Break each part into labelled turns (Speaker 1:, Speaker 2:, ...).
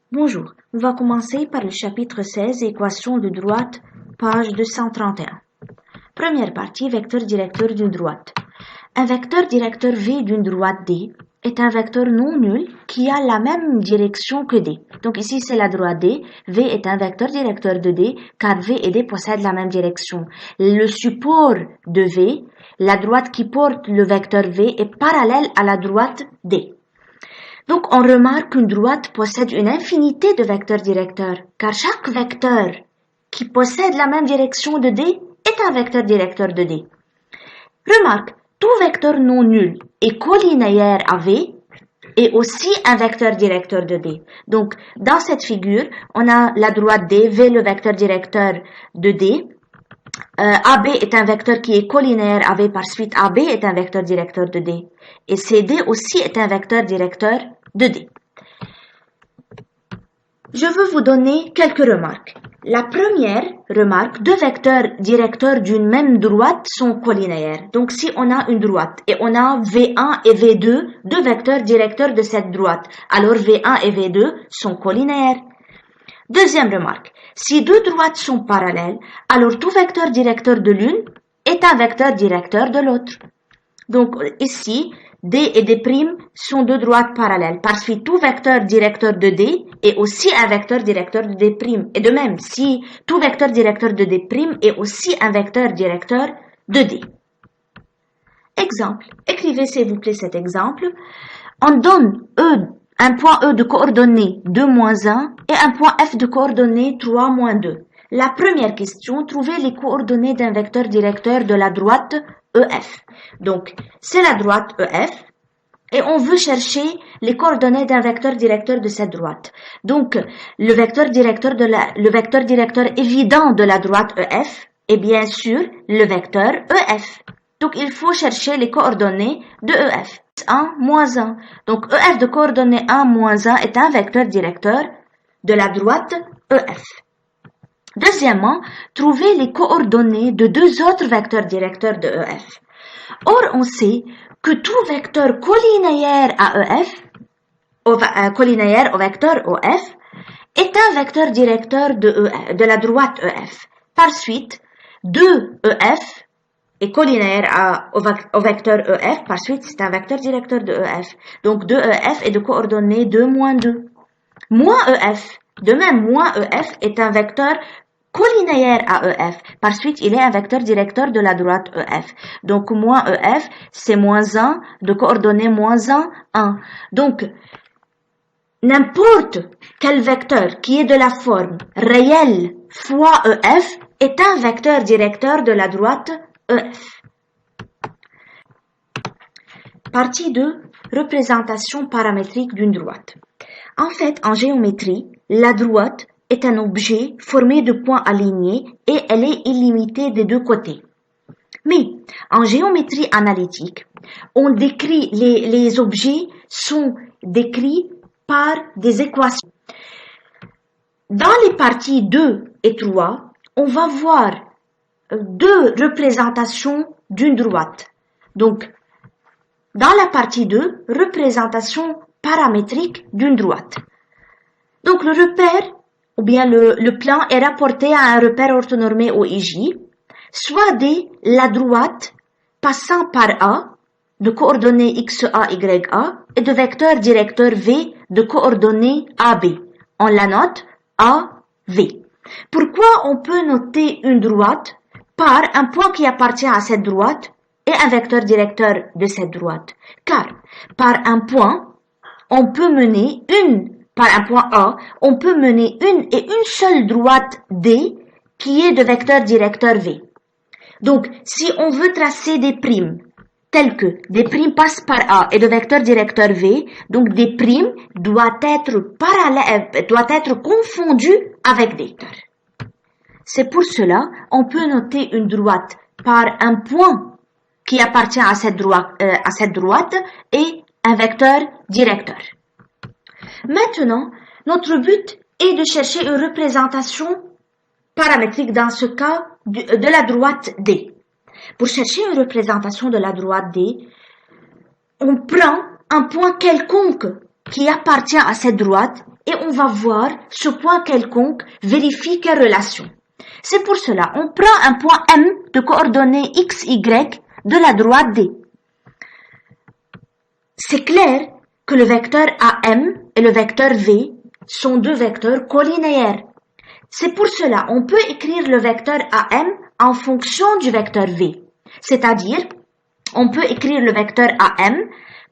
Speaker 1: Bonjour, on va commencer par le chapitre 16, équation de droite, page 231. Première partie, vecteur directeur d'une droite. Un vecteur directeur V d'une droite D est un vecteur non nul qui a la même direction que D. Donc ici c'est la droite D, V est un vecteur directeur de D car V et D possèdent la même direction. Le support de V, la droite qui porte le vecteur V est parallèle à la droite D. Donc, on remarque qu'une droite possède une infinité de vecteurs directeurs, car chaque vecteur qui possède la même direction de D est un vecteur directeur de D. Remarque, tout vecteur non nul et collinéaire à V est aussi un vecteur directeur de D. Donc, dans cette figure, on a la droite D, V le vecteur directeur de D. AB est un vecteur qui est collinéaire à V, par suite AB est un vecteur directeur de D. Et CD aussi est un vecteur directeur de D. Je veux vous donner quelques remarques. La première remarque, deux vecteurs directeurs d'une même droite sont collinéaires. Donc si on a une droite et on a V1 et V2, deux vecteurs directeurs de cette droite, alors V1 et V2 sont collinéaires. Deuxième remarque, si deux droites sont parallèles, alors tout vecteur directeur de l'une est un vecteur directeur de l'autre. Donc ici, D et D' sont deux droites parallèles. Par suite, tout vecteur directeur de D est aussi un vecteur directeur de D'. Et de même, si tout vecteur directeur de D' est aussi un vecteur directeur de D. Exemple. Écrivez s'il vous plaît cet exemple. On donne un point E de coordonnées 2, -1 et un point F de coordonnées 3, -2. La première question, trouvez les coordonnées d'un vecteur directeur de la droite EF. Donc, c'est la droite EF et on veut chercher les coordonnées d'un vecteur directeur de cette droite. Donc, le vecteur directeur évident de la droite EF est bien sûr le vecteur EF. Donc, il faut chercher les coordonnées de EF. 1, -1. Donc, EF de coordonnées 1, -1 est un vecteur directeur de la droite EF. Deuxièmement, trouver les coordonnées de deux autres vecteurs directeurs de EF. Or, on sait que tout vecteur collinéaire à EF, collinéaire au vecteur OF, est un vecteur directeur de la droite EF. Par suite, 2EF est collinéaire au vecteur EF, par suite, c'est un vecteur directeur de EF. Donc, 2EF est de coordonnées 2, -2. -EF, de même, -EF est un vecteur collinéaire à EF. Par suite, il est un vecteur directeur de la droite EF. Donc, -EF, c'est -1 de coordonnées -1, 1. Donc, n'importe quel vecteur qui est de la forme réelle fois EF est un vecteur directeur de la droite EF. Partie 2. Représentation paramétrique d'une droite. En fait, en géométrie, la droite est un objet formé de points alignés et elle est illimitée des deux côtés. Mais en géométrie analytique, on décrit les objets sont décrits par des équations. Dans les parties 2 et 3, on va voir deux représentations d'une droite. Donc, dans la partie 2, représentation paramétrique d'une droite. Donc, le repère ou bien le plan est rapporté à un repère orthonormé OIJ, soit D, la droite passant par A, de coordonnées XA, YA, et de vecteur directeur V de coordonnées AB. On la note AV. Pourquoi on peut noter une droite par un point qui appartient à cette droite et un vecteur directeur de cette droite? Car par un point, on peut mener par un point A, on peut mener une seule droite D qui est de vecteur directeur V. Donc, si on veut tracer des primes, telles que des primes passent par A et de vecteur directeur V, donc des primes doit être confondu avec des vecteurs. C'est pour cela, on peut noter une droite par un point qui appartient à cette droite et un vecteur directeur. Maintenant, notre but est de chercher une représentation paramétrique dans ce cas de la droite D. Pour chercher une représentation de la droite D, on prend un point quelconque qui appartient à cette droite et on va voir ce point quelconque vérifie quelle relation. C'est pour cela, on prend un point M de coordonnées x, y de la droite D. C'est clair que le vecteur AM et le vecteur V sont deux vecteurs collinéaires. C'est pour cela, on peut écrire le vecteur AM en fonction du vecteur V. C'est-à-dire, on peut écrire le vecteur AM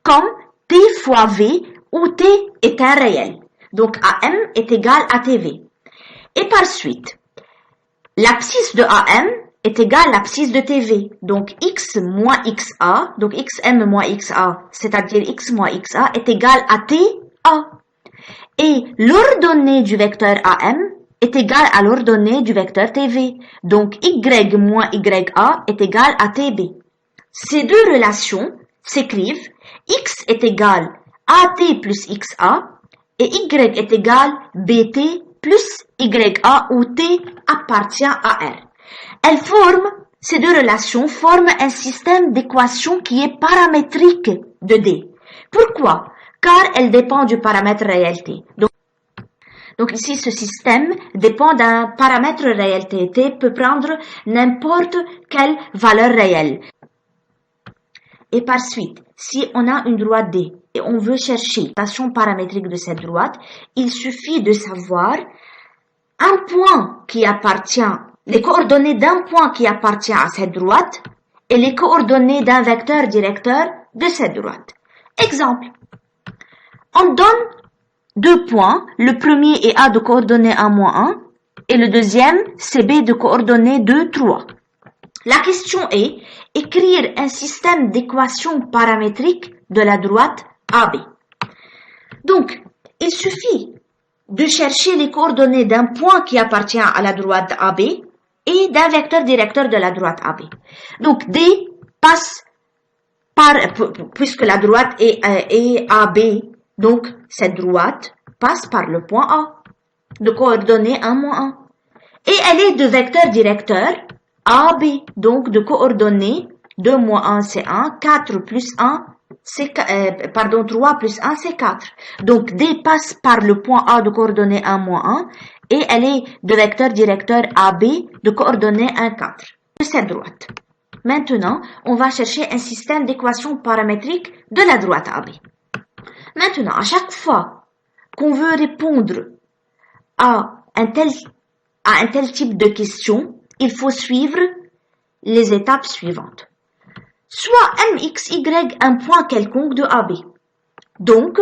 Speaker 1: comme T fois V où T est un réel. Donc AM est égal à TV. Et par suite, l'abscisse de AM est égale à l'abscisse de TV. Donc x moins xa, donc xm moins xa, c'est-à-dire x moins xa est égal à ta. Et l'ordonnée du vecteur AM est égale à l'ordonnée du vecteur TV. Donc y moins ya est égal à tb. Ces deux relations s'écrivent x est égal à at plus xa et y est égal bt plus ya où t appartient à r. Ces deux relations forment un système d'équations qui est paramétrique de D. Pourquoi? Car elle dépend du paramètre réalité. Donc ici, ce système dépend d'un paramètre réalité. T peut prendre n'importe quelle valeur réelle. Et par suite, si on a une droite D et on veut chercher la station paramétrique de cette droite, il suffit de savoir un point qui appartient, les coordonnées d'un point qui appartient à cette droite et les coordonnées d'un vecteur directeur de cette droite. Exemple, on donne deux points, le premier est A de coordonnées 1, moins 1 et le deuxième c'est B de coordonnées 2, 3. La question est écrire un système d'équations paramétriques de la droite AB. Donc, il suffit de chercher les coordonnées d'un point qui appartient à la droite AB et d'un vecteur directeur de la droite AB. Donc, D passe par, puisque la droite est AB, donc cette droite passe par le point A, de coordonnées 1, moins 1. Et elle est de vecteur directeur AB, donc de coordonnées 2 moins 1 c'est 1, 4 plus 1 c'est 3 plus 1 c'est 4. Donc D passe par le point A de coordonnées 1 moins 1 et elle est de vecteur directeur AB de coordonnées 1, 4 de cette droite. Maintenant, on va chercher un système d'équations paramétriques de la droite AB. Maintenant, à chaque fois qu'on veut répondre à un tel type de question, il faut suivre les étapes suivantes. Soit mxy un point quelconque de AB. Donc,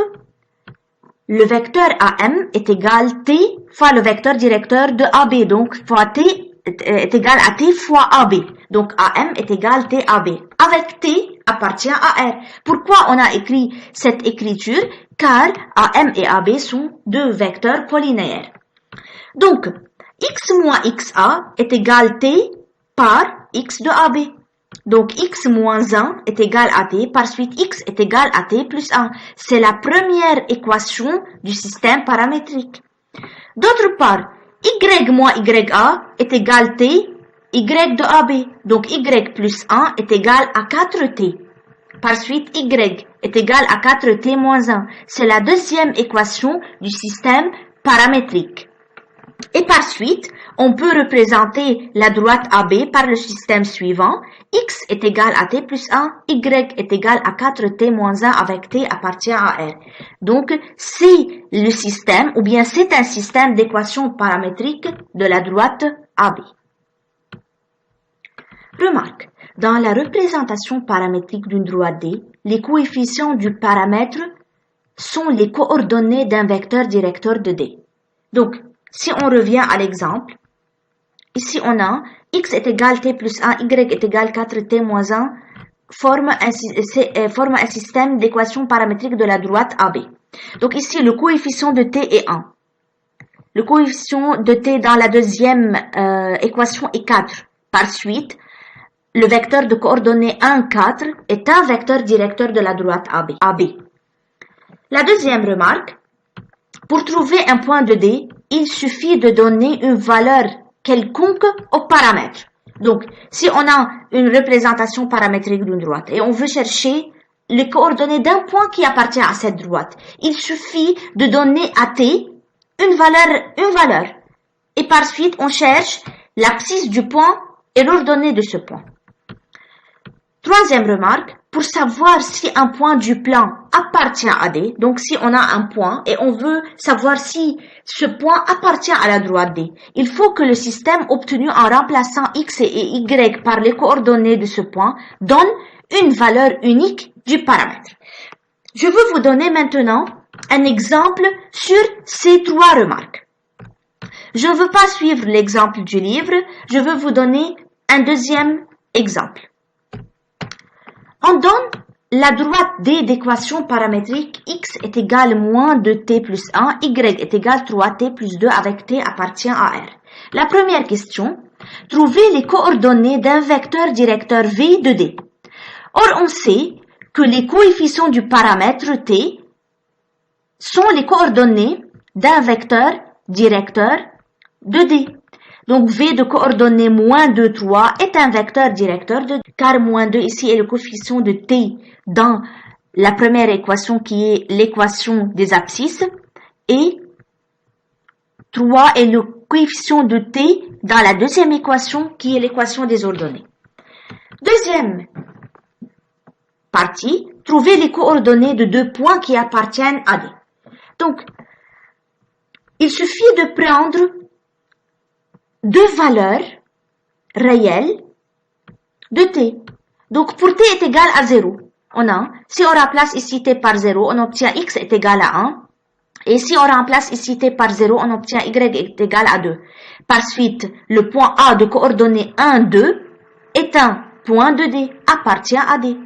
Speaker 1: le vecteur AM est égal T fois le vecteur directeur de AB. Donc, fois T est égal à T fois AB. Donc, AM est égal TAB. Avec T appartient à R. Pourquoi on a écrit cette écriture? Car AM et AB sont deux vecteurs collinéaires. Donc, x moins xa est égal T par x de AB. Donc, x moins 1 est égal à t, par suite x est égal à t plus 1. C'est la première équation du système paramétrique. D'autre part, y moins ya est égal t, y de AB. Donc, y plus 1 est égal à 4t. Par suite, y est égal à 4t moins 1. C'est la deuxième équation du système paramétrique. Et par suite, on peut représenter la droite AB par le système suivant. X est égal à t plus 1, y est égal à 4t moins 1 avec t appartient à R. Donc, c'est le système, ou bien c'est un système d'équations paramétriques de la droite AB. Remarque, dans la représentation paramétrique d'une droite D, les coefficients du paramètre sont les coordonnées d'un vecteur directeur de D. Donc, si on revient à l'exemple, ici on a x est égal t plus 1, y est égal 4t moins 1, forme un système d'équations paramétriques de la droite AB. Donc ici, le coefficient de t est 1. Le coefficient de t dans la deuxième équation est 4. Par suite, le vecteur de coordonnées 1, 4 est un vecteur directeur de la droite AB. La deuxième remarque, pour trouver un point de D, il suffit de donner une valeur quelconque au paramètre. Donc, si on a une représentation paramétrique d'une droite et on veut chercher les coordonnées d'un point qui appartient à cette droite, il suffit de donner à t une valeur. Et par suite, on cherche l'abscisse du point et l'ordonnée de ce point. Troisième remarque, pour savoir si un point du plan appartient à D, donc si on a un point et on veut savoir si ce point appartient à la droite D, il faut que le système obtenu en remplaçant X et Y par les coordonnées de ce point donne une valeur unique du paramètre. Je veux vous donner maintenant un exemple sur ces trois remarques. Je ne veux pas suivre l'exemple du livre, je veux vous donner un deuxième exemple. On donne la droite D d'équation paramétrique X est égale moins 2T plus 1, Y est égal 3T plus 2 avec T appartient à R. La première question, trouvez les coordonnées d'un vecteur directeur V de D. Or, on sait que les coefficients du paramètre T sont les coordonnées d'un vecteur directeur de D. Donc, V de coordonnées moins 2, 3 est un vecteur directeur de D, car moins 2 ici est le coefficient de T dans la première équation qui est l'équation des abscisses et 3 est le coefficient de T dans la deuxième équation qui est l'équation des ordonnées. Deuxième partie, trouver les coordonnées de deux points qui appartiennent à D. Donc, il suffit de prendre deux valeurs réelles de T. Donc, pour T est égal à 0, si on remplace ici T par 0, on obtient X est égal à 1. Et si on remplace ici T par 0, on obtient Y est égal à 2. Par suite, le point A de coordonnées 1, 2 est un point de D, appartient à D.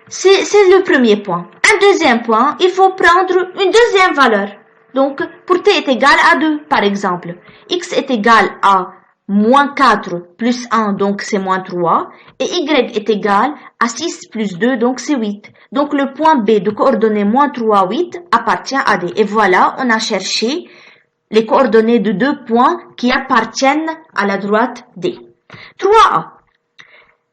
Speaker 1: C'est le premier point. Un deuxième point, il faut prendre une deuxième valeur. Donc, pour T est égal à 2, par exemple. X est égal à moins 4 plus 1, donc c'est moins 3. Et Y est égal à 6 plus 2, donc c'est 8. Donc, le point B de coordonnées moins 3, 8 appartient à D. Et voilà, on a cherché les coordonnées de deux points qui appartiennent à la droite D. 3A.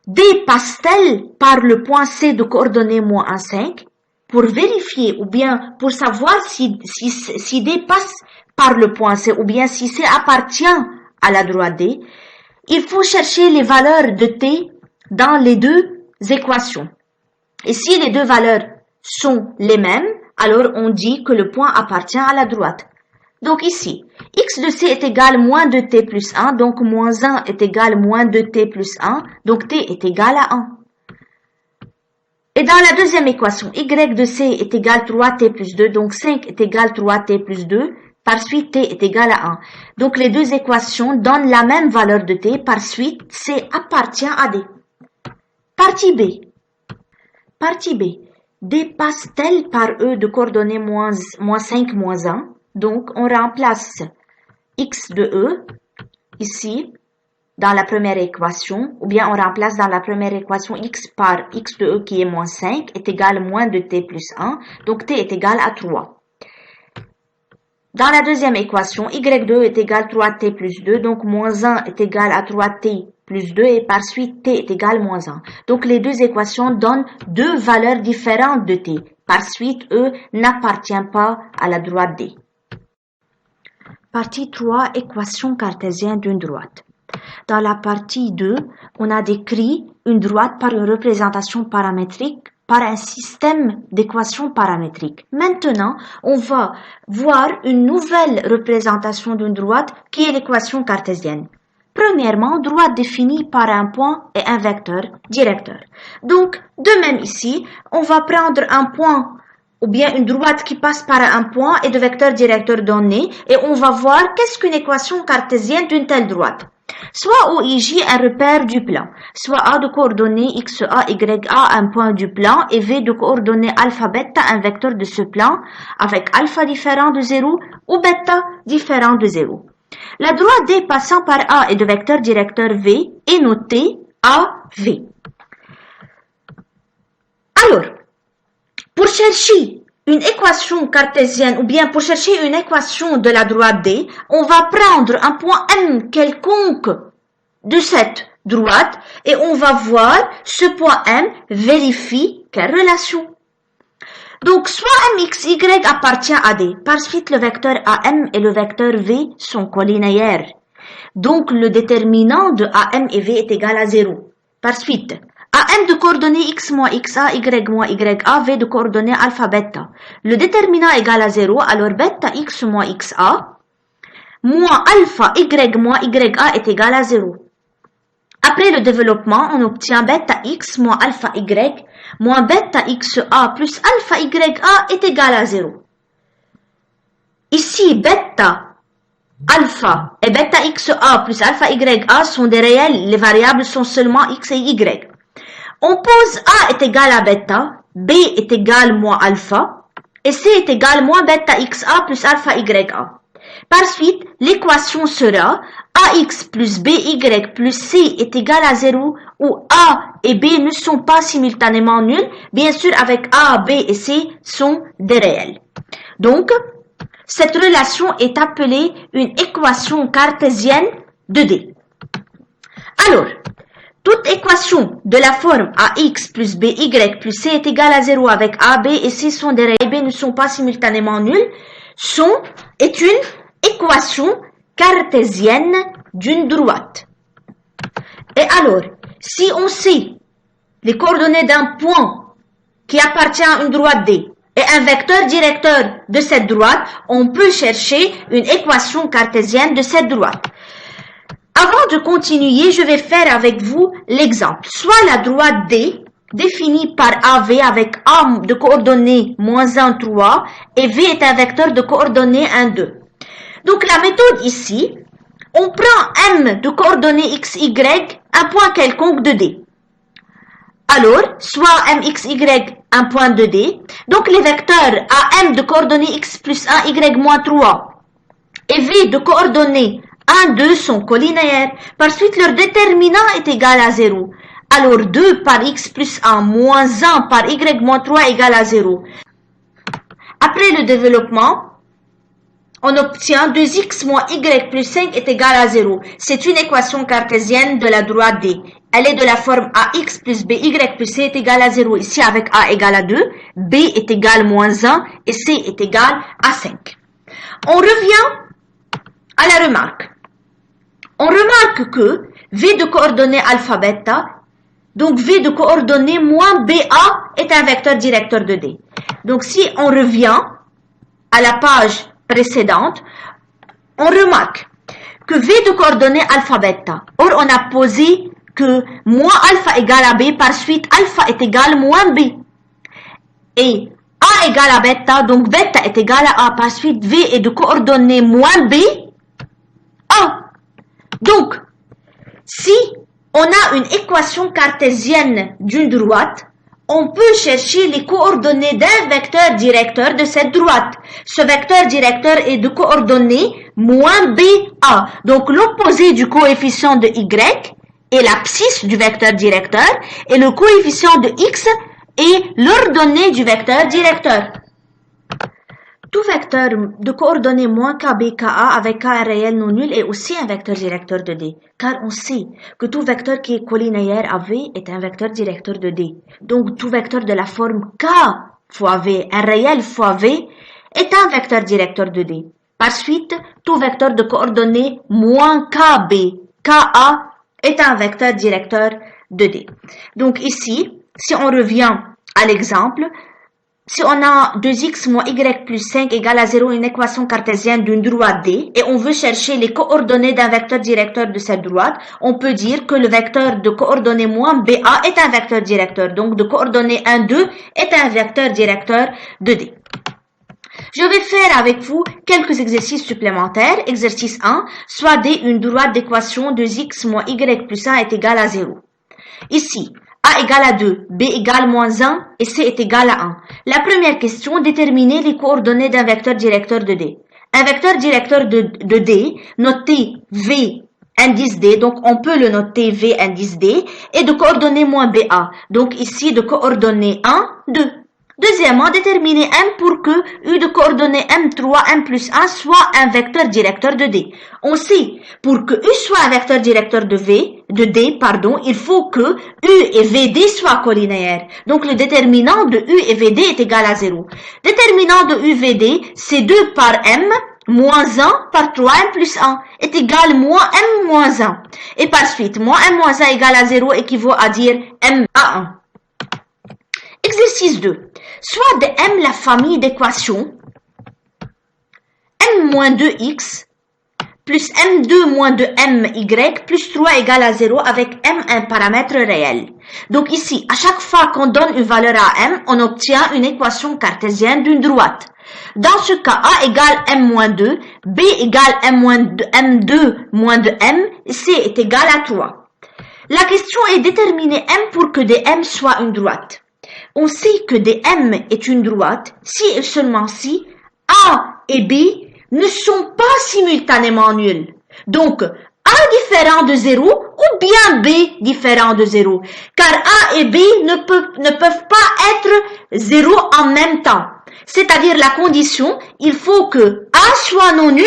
Speaker 1: D passe-t-elle par le point C de coordonnées moins 1, 5? Pour vérifier ou bien pour savoir si D passe par le point C ou bien si C appartient à la droite D, il faut chercher les valeurs de T dans les deux équations. Et si les deux valeurs sont les mêmes, alors on dit que le point appartient à la droite. Donc ici, X de C est égal moins 2T plus 1, donc moins 1 est égal moins 2T plus 1, donc T est égal à 1. Et dans la deuxième équation, Y de C est égal 3T plus 2, donc 5 est égal 3T plus 2, par suite T est égal à 1. Donc les deux équations donnent la même valeur de T, par suite C appartient à D. Partie B. Partie B. D passe-t-elle par E de coordonnées moins 5, moins 1? Donc on remplace X de E, ici, dans la première équation, ou bien on remplace dans la première équation X par X de E qui est moins 5 est égal à moins de T plus 1, donc T est égal à 3. Dans la deuxième équation, Y de E est égal à 3T plus 2, donc moins 1 est égal à 3T plus 2 et par suite T est égal à moins 1. Donc les deux équations donnent deux valeurs différentes de T. Par suite, E n'appartient pas à la droite D. Partie 3, équation cartésienne d'une droite. Dans la partie 2, on a décrit une droite par une représentation paramétrique par un système d'équations paramétriques. Maintenant, on va voir une nouvelle représentation d'une droite qui est l'équation cartésienne. Premièrement, droite définie par un point et un vecteur directeur. Donc, de même ici, on va prendre un point ou bien une droite qui passe par un point et de vecteur directeur donné et on va voir qu'est-ce qu'une équation cartésienne d'une telle droite. Soit OIJ un repère du plan, soit A de coordonnées XA, YA un point du plan et V de coordonnées alpha, bêta un vecteur de ce plan avec alpha différent de 0 ou bêta différent de 0. La droite D passant par A et de vecteur directeur V est notée AV. Alors, pour chercher une équation cartésienne ou bien pour chercher une équation de la droite D, on va prendre un point M quelconque de cette droite et on va voir ce point M vérifie quelle relation. Donc, soit mxy appartient à D. Par suite, le vecteur AM et le vecteur V sont collinéaires. Donc, le déterminant de AM et V est égal à 0. Par suite, AM de coordonnées x moins xa, y moins ya, V de coordonnées alpha bêta. Le déterminant est égal à 0, alors bêta x moins xa, moins alpha y moins ya est égal à 0. Après le développement, on obtient bêta x moins alpha y moins bêta xa plus alpha ya est égal à 0. Ici, bêta alpha et bêta xa plus alpha ya sont des réels, les variables sont seulement x et y. On pose a est égal à bêta, b est égal moins alpha, et c est égal moins bêta xa plus alpha ya. Par suite, l'équation sera ax plus by plus c est égal à 0, où a et b ne sont pas simultanément nuls, bien sûr avec a, b et c sont des réels. Donc, cette relation est appelée une équation cartésienne de D. Alors, toute équation de la forme ax plus by plus c est égale à 0 avec a, b et c sont des réels et b ne sont pas simultanément nuls est une équation cartésienne d'une droite. Et alors, si on sait les coordonnées d'un point qui appartient à une droite D et un vecteur directeur de cette droite, on peut chercher une équation cartésienne de cette droite. Avant de continuer, je vais faire avec vous l'exemple. Soit la droite D, définie par AV avec A de coordonnées moins 1, 3, et V est un vecteur de coordonnées 1, 2. Donc la méthode ici, on prend M de coordonnées x, y, un point quelconque de D. Alors, soit mxy, un point de D, donc les vecteurs AM de coordonnées x plus 1, y moins 3, et V de coordonnées 1, 2 sont collinéaires. Par suite, leur déterminant est égal à 0. Alors 2 par x plus 1 moins 1 par y moins 3 égale à 0. Après le développement, on obtient 2x moins y plus 5 est égal à 0. C'est une équation cartésienne de la droite D. Elle est de la forme ax plus by plus c est égal à 0. Ici, avec a égale à 2, b est égal moins 1 et c est égal à 5. On revient à la remarque. On remarque que v de coordonnées alpha bêta, donc v de coordonnées moins ba est un vecteur directeur de D. Donc si on revient à la page précédente, on remarque que v de coordonnées alpha bêta. Or, on a posé que moins alpha égale à b, par suite alpha est égal moins b. Et a égale à bêta, donc bêta est égal à a, par suite v est de coordonnées moins b, a. Donc, si on a une équation cartésienne d'une droite, on peut chercher les coordonnées d'un vecteur directeur de cette droite. Ce vecteur directeur est de coordonnées moins BA. Donc, l'opposé du coefficient de Y est l'abscisse du vecteur directeur et le coefficient de X est l'ordonnée du vecteur directeur. Tout vecteur de coordonnées moins KB, KA avec KA réel non nul est aussi un vecteur directeur de D, car on sait que tout vecteur qui est collinéaire à V est un vecteur directeur de D. Donc tout vecteur de la forme K fois V, un réel fois V, est un vecteur directeur de D. Par suite, tout vecteur de coordonnées moins KB, KA est un vecteur directeur de D. Donc ici, si on revient à l'exemple, si on a 2x moins y plus 5 égale à 0, une équation cartésienne d'une droite D, et on veut chercher les coordonnées d'un vecteur directeur de cette droite, on peut dire que le vecteur de coordonnées moins BA est un vecteur directeur. Donc, de coordonnées 1, 2 est un vecteur directeur de D. Je vais faire avec vous quelques exercices supplémentaires. Exercice 1, soit D une droite d'équation 2x moins y plus 1 est égal à 0. Ici, A égale à 2, B égale moins 1 et C est égal à 1. La première question, déterminer les coordonnées d'un vecteur directeur de D. Un vecteur directeur de D, noté V indice D, donc on peut le noter V indice D, et de coordonnées moins BA. Donc ici, de coordonnées 1, 2. Deuxièmement, déterminer M pour que U de coordonnées M3, M plus 1 soit un vecteur directeur de D. On sait, pour que U soit un vecteur directeur de D, il faut que U et VD soient collinéaires. Donc, le déterminant de U et VD est égal à 0. Déterminant de U, VD, c'est 2 par M moins 1 par 3M plus 1 est égal moins M moins 1. Et par suite, moins M moins 1 égale à 0 équivaut à dire M à 1. Exercice 2. Soit de M la famille d'équations M-2x plus M2 moins de MY plus 3 égale à 0 avec M un paramètre réel. Donc ici, à chaque fois qu'on donne une valeur à M, on obtient une équation cartésienne d'une droite. Dans ce cas, A égale M-2, B égale M2 moins de M, C est égal à 3. La question est déterminer M pour que dm soit une droite. On sait que dm est une droite si et seulement si A et B ne sont pas simultanément nuls. Donc, A différent de 0 ou bien B différent de 0. Car A et B ne peuvent pas être 0 en même temps. C'est-à-dire la condition, il faut que A soit non nul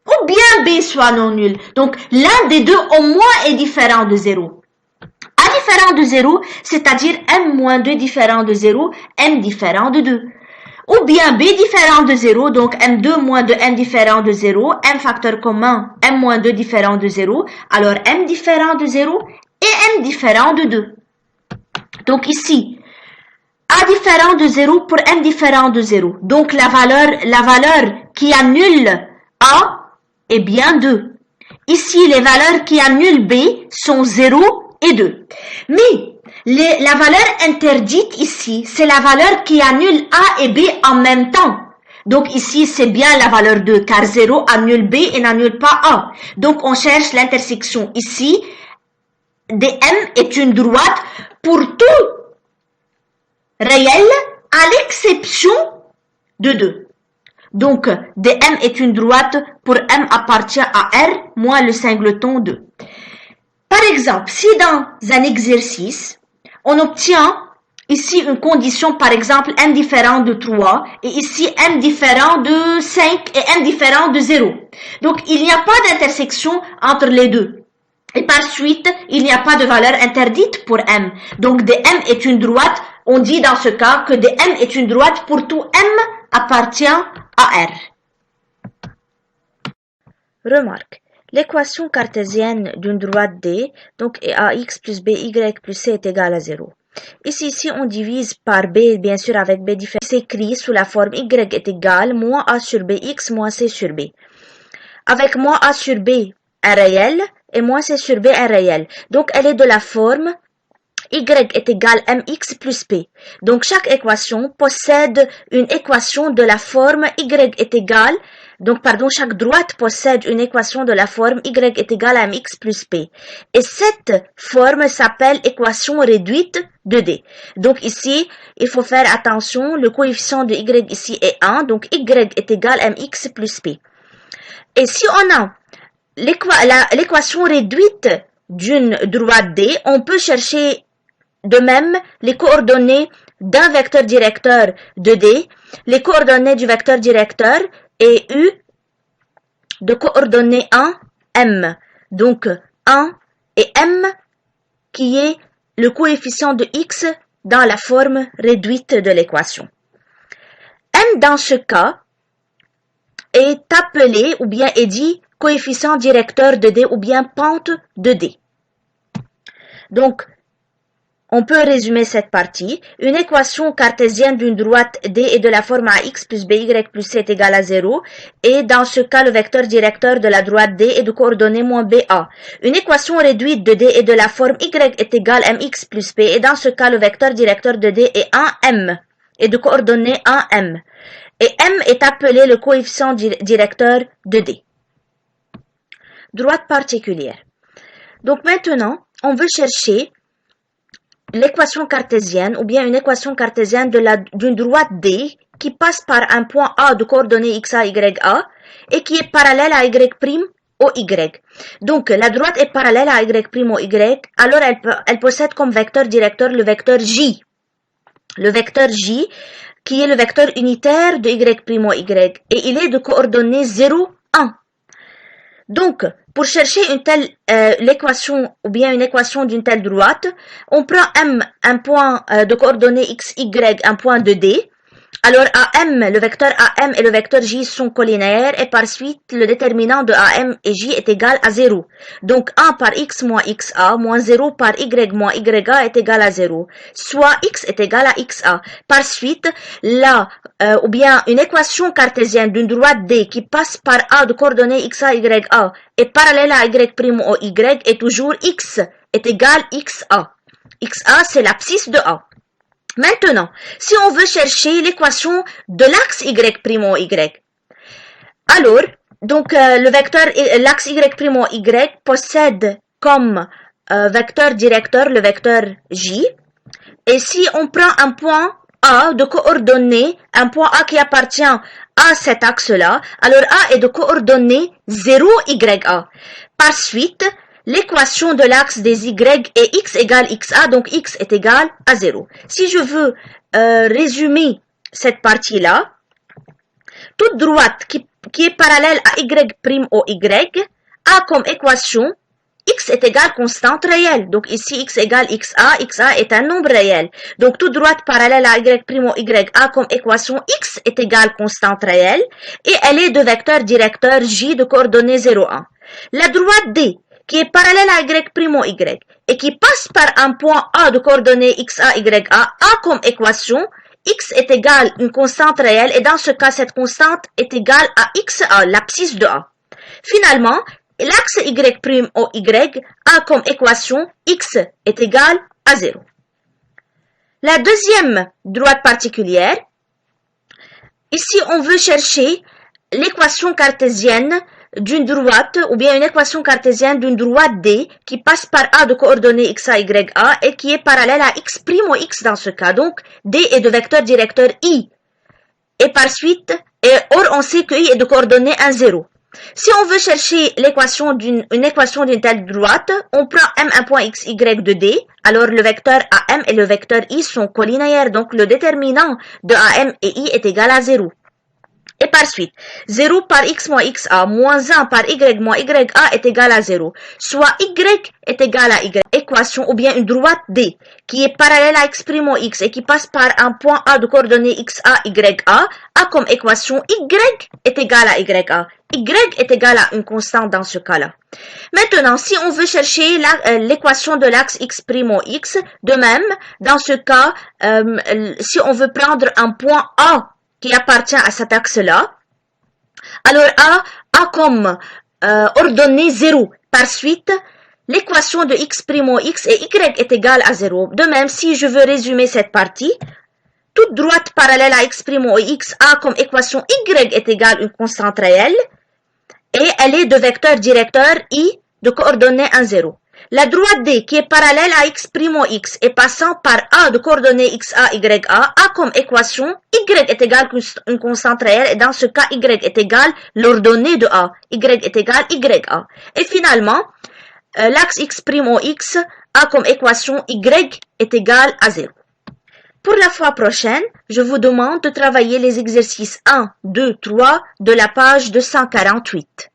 Speaker 1: ou bien B soit non nul. Donc, l'un des deux au moins est différent de 0. A différent de 0, c'est-à-dire M moins 2 différent de 0, M différent de 2. Ou bien B différent de 0, donc M2 moins de M différent de 0, M facteur commun, M moins 2 différent de 0, alors M différent de 0 et M différent de 2. Donc ici, A différent de 0 pour M différent de 0. Donc la valeur qui annule A est bien 2. Ici, les valeurs qui annulent B sont 0 et 2. Mais la valeur interdite ici, c'est la valeur qui annule A et B en même temps. Donc ici, c'est bien la valeur 2, car 0 annule B et n'annule pas A. Donc on cherche l'intersection ici. dm est une droite pour tout réel à l'exception de 2. Donc dm est une droite pour M appartient à R moins le singleton 2. Par exemple, si dans un exercice, on obtient ici une condition, par exemple, M différent de 3, et ici M différent de 5 et M différent de 0. Donc, il n'y a pas d'intersection entre les deux. Et par suite, il n'y a pas de valeur interdite pour M. Donc, dm est une droite, on dit dans ce cas que dm est une droite pour tout M appartient à R. Remarque. L'équation cartésienne d'une droite D, donc AX plus BY plus C est égale à 0. Ici, on divise par B, bien sûr, avec B différent. C'est écrit sous la forme Y est égal moins A sur BX moins C sur B. Avec moins A sur B, un réel, et moins C sur B, un réel. Donc, elle est de la forme Y est égal MX plus P. Donc, chaque équation possède une équation de la forme Y est égal. Chaque droite possède une équation de la forme Y est égal à mx plus p. Et cette forme s'appelle équation réduite de D. Donc ici, il faut faire attention, le coefficient de Y ici est 1, donc Y est égal à mx plus p. Et si on a l'équation réduite d'une droite D, on peut chercher de même les coordonnées d'un vecteur directeur de D, les coordonnées du vecteur directeur et U de coordonnées 1, M. Donc 1 et M qui est le coefficient de X dans la forme réduite de l'équation. M dans ce cas est appelé ou bien est dit coefficient directeur de D ou bien pente de D. Donc, on peut résumer cette partie. Une équation cartésienne d'une droite D est de la forme AX plus BY plus C est égal à 0. Et dans ce cas, le vecteur directeur de la droite D est de coordonnées moins BA. Une équation réduite de D est de la forme Y est égal à MX plus P. Et dans ce cas, le vecteur directeur de D est 1M et de coordonnées 1M. Et M est appelé le coefficient directeur de D. Droite particulière. Donc maintenant, on veut chercher l'équation cartésienne ou bien une équation cartésienne d'une droite D qui passe par un point A de coordonnées XA, YA et qui est parallèle à Y' au Y. Donc, la droite est parallèle à Y' au Y, alors elle possède comme vecteur directeur le vecteur J. Le vecteur J qui est le vecteur unitaire de y', et il est de coordonnées 0, 1. Donc, pour chercher une telle l'équation ou bien une équation d'une telle droite, on prend M, un point de coordonnées x, y, un point de D. Alors AM, le vecteur AM et le vecteur J sont collinéaires et par suite le déterminant de AM et J est égal à 0. Donc 1 par x moins xa moins 0 par y moins ya est égal à 0. Soit x est égal à xa. Par suite, là, ou bien une équation cartésienne d'une droite D qui passe par A de coordonnées xa, ya et parallèle à y' au y est toujours x est égal xa. xa c'est l'abscisse de A. Maintenant, si on veut chercher l'équation de l'axe y' au y, alors, donc le vecteur, l'axe y' au y possède comme vecteur directeur le vecteur j, et si on prend un point A de coordonnées, un point A qui appartient à cet axe-là, alors A est de coordonnées 0 ya. Par suite, l'équation de l'axe des y est x égale xa, donc x est égal à 0. Si je veux résumer cette partie-là, toute droite qui est parallèle à y' au y a comme équation x est égal constante réelle. Donc ici x égale xa est un nombre réel. Donc toute droite parallèle à y' au y a comme équation x est égal constante réelle et elle est de vecteur directeur j de coordonnées 0, 1. La droite D qui est parallèle à y' au y et qui passe par un point A de coordonnées xa, ya a comme équation x est égal une constante réelle et dans ce cas cette constante est égale à xa, l'abscisse de A. Finalement, l'axe y' au y a comme équation x est égal à 0. La deuxième droite particulière, ici on veut chercher l'équation cartésienne d'une droite ou bien une équation cartésienne d'une droite D qui passe par A de coordonnées xa, ya et qui est parallèle à x' au x dans ce cas. Donc D est de vecteur directeur I. Et par suite, or on sait que I est de coordonnées 1, 0. Si on veut chercher l'équation d'une telle droite, on prend M un point x, y de D, alors le vecteur AM et le vecteur I sont collinéaires, donc le déterminant de AM et I est égal à 0. Et par suite, 0 par x moins xa moins 1 par y moins ya est égal à 0. Soit y est égal à y. Équation ou bien une droite D qui est parallèle à x' au x et qui passe par un point A de coordonnées xa, ya a comme équation y est égal à ya. Y est égal à une constante dans ce cas-là. Maintenant, si on veut chercher l'équation de l'axe x' au x, de même, dans ce cas, si on veut prendre un point A qui appartient à cet axe-là, alors A a comme ordonnée 0. Par suite, l'équation de x' au x et y est égale à 0. De même, si je veux résumer cette partie, toute droite parallèle à x' au x a comme équation y est égale une constante réelle et elle est de vecteur directeur I de coordonnées 1, 0. La droite D qui est parallèle à x' au x et passant par A de coordonnées xa, ya a comme équation y est égal une constante réelle et dans ce cas y est égal l'ordonnée de A. Y est égal ya. Et finalement, l'axe x' au x a comme équation y est égal à 0. Pour la fois prochaine, je vous demande de travailler les exercices 1, 2, 3 de la page 248.